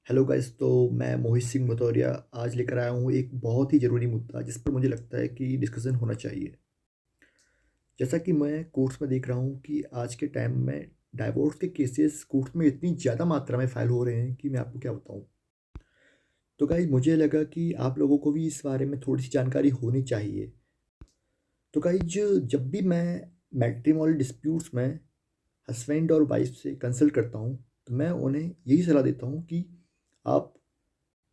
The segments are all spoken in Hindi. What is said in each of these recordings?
Hello guys. तो मैं मोहित सिंह भदौरिया आज लेकर आया हूँ एक बहुत ही ज़रूरी मुद्दा जिस पर मुझे लगता है कि डिस्कशन होना चाहिए। जैसा कि मैं कोर्ट्स में देख रहा हूँ कि आज के टाइम में डाइवोर्स के केसेस कोर्ट में इतनी ज़्यादा मात्रा में फाइल हो रहे हैं कि मैं आपको क्या बताऊँ। तो गाइस मुझे लगा कि आप लोगों को भी इस बारे में थोड़ी सी जानकारी होनी चाहिए। तो गाइस जब भी मैं मैट्रिमोनियल डिस्प्यूट्स में हस्बैंड और वाइफ से कंसल्ट करता हूँ तो मैं उन्हें यही सलाह देता हूँ आप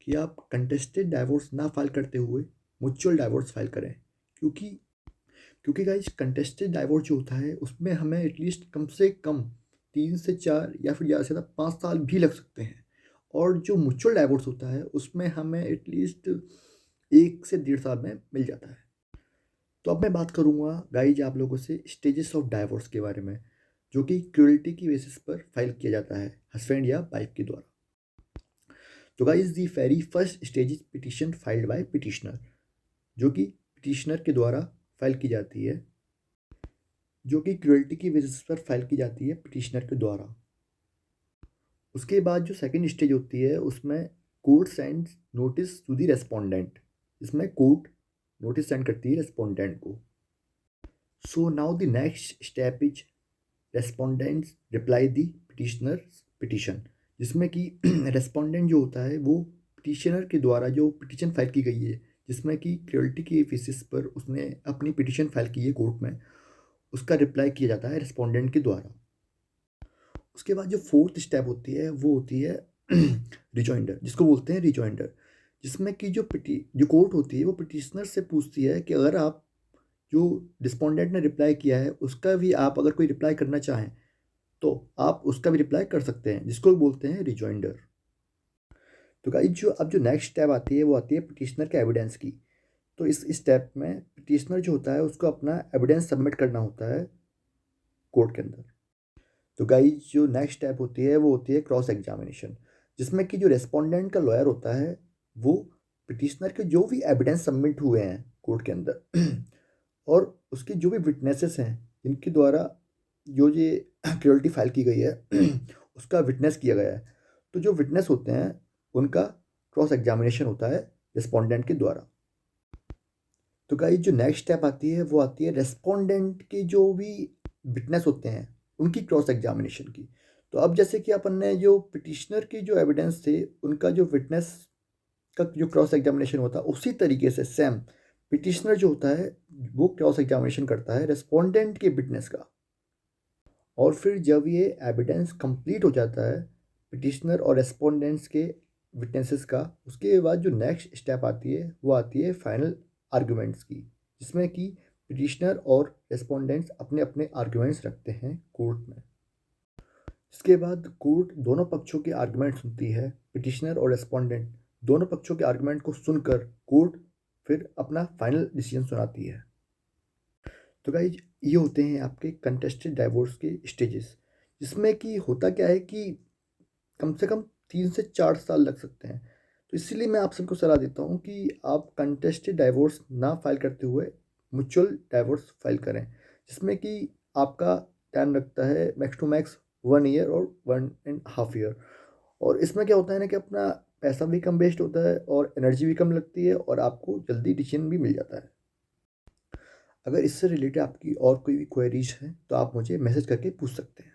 कि आप कंटेस्टेड डाइवोर्स ना फाइल करते हुए म्यूचुअल डाइवोर्स फाइल करें। क्योंकि क्योंकि गाइस कंटेस्टेड डाइवोर्स जो होता है उसमें हमें एटलीस्ट कम से कम 3 से 4 या फिर ज़्यादा से ज़्यादा 5 साल भी लग सकते हैं। और जो म्यूचुअल डाइवोर्स होता है उसमें हमें एटलीस्ट 1 से 1.5 साल में मिल जाता है। तो अब मैं बात करूँगा गाइज आप लोगों से स्टेजेस ऑफ डाइवोर्स के बारे में, जो कि क्रूअल्टी की बेसिस पर फाइल किया जाता है हस्बैंड या वाइफ के द्वारा। तो guys the very first stage is petition filed by petitioner, जो कि पिटिशनर के द्वारा फाइल की जाती है, जो कि क्रूअल्टी की बेसिस पर फाइल की जाती है पिटिशनर के द्वारा। उसके बाद जो सेकंड स्टेज होती है उसमें court sends notice to the respondent, इसमें कोर्ट नोटिस सेंड करती है रेस्पोंडेंट को। So now the next step is respondents reply the petitioners petition, जिसमें कि रेस्पोंडेंट जो होता है वो पिटिशनर के द्वारा जो पिटिशन फाइल की गई है, जिसमें कि क्रूअल्टी के बेसिस पर उसने अपनी पिटिशन फाइल की है कोर्ट में, उसका रिप्लाई किया जाता है रेस्पोंडेंट के द्वारा। उसके बाद जो फोर्थ स्टेप होती है वो होती है रिजॉइंडर, जिसको बोलते हैं रिजॉइंडर, जिसमें कि जो कोर्ट होती है वो पिटिशनर से पूछती है कि अगर आप जो रिस्पोंडेंट ने रिप्लाई किया है उसका भी आप अगर कोई रिप्लाई करना चाहें तो आप उसका भी रिप्लाई कर सकते हैं, जिसको बोलते हैं रिजॉइंडर। तो गाइस जो अब जो नेक्स्ट स्टेप आती है वो आती है पिटिशनर के एविडेंस की। तो इस स्टेप में पिटिशनर जो होता है उसको अपना एविडेंस सबमिट करना होता है कोर्ट के अंदर। तो गाइस जो नेक्स्ट स्टेप होती है वो होती है क्रॉस एग्जामिनेशन, जिसमें कि जो रेस्पोंडेंट का लॉयर होता है वो पिटिशनर के जो भी एविडेंस सबमिट हुए हैं कोर्ट के अंदर और उसके जो भी विटनेसेस हैं जिनके द्वारा जो ये क्रूअल्टी फाइल की गई है उसका विटनेस किया गया है, तो जो विटनेस होते हैं उनका क्रॉस एग्जामिनेशन होता है रिस्पोंडेंट के द्वारा। तो गाइस जो नेक्स्ट स्टेप आती है वो आती है रेस्पोंडेंट के जो भी विटनेस होते हैं उनकी क्रॉस एग्जामिनेशन की। तो अब जैसे कि अपन ने जो पिटिशनर के जो एविडेंस थे उनका जो विटनेस का जो क्रॉस एग्जामिनेशन होता है उसी तरीके से सेम पिटिशनर जो होता है वो क्रॉस एग्जामिनेशन करता है रेस्पोंडेंट के विटनेस का। और फिर जब ये एविडेंस कंप्लीट हो जाता है पिटिशनर और रेस्पोंडेंट्स के विटनेसेस का, उसके बाद जो नेक्स्ट स्टेप आती है वो आती है फाइनल आर्गुमेंट्स की, जिसमें कि पिटिशनर और रेस्पोंडेंट्स अपने अपने आर्गुमेंट्स रखते हैं कोर्ट में। इसके बाद कोर्ट दोनों पक्षों के आर्गुमेंट सुनती है। पिटिशनर और रेस्पोंडेंट दोनों पक्षों के आर्गुमेंट को सुनकर कोर्ट फिर अपना फाइनल डिसीजन सुनाती है। तो गाइज ये होते हैं आपके कंटेस्टेड डाइवोर्स के स्टेजेस, जिसमें कि होता क्या है कि कम से कम 3 से 4 साल लग सकते हैं। तो इसीलिए मैं आप सबको सलाह देता हूँ कि आप कंटेस्टेड डाइवोर्स ना फाइल करते हुए म्यूचुअल डाइवोर्स फाइल करें, जिसमें कि आपका टाइम लगता है मैक्स टू मैक्स 1 ईयर और 1.5 ईयर। और इसमें क्या होता है ना कि अपना पैसा भी कम वेस्ट होता है और एनर्जी भी कम लगती है और आपको जल्दी डिसीजन भी मिल जाता है। अगर इससे रिलेटेड आपकी और कोई भी क्वेरीज हैं तो आप मुझे मैसेज करके पूछ सकते हैं।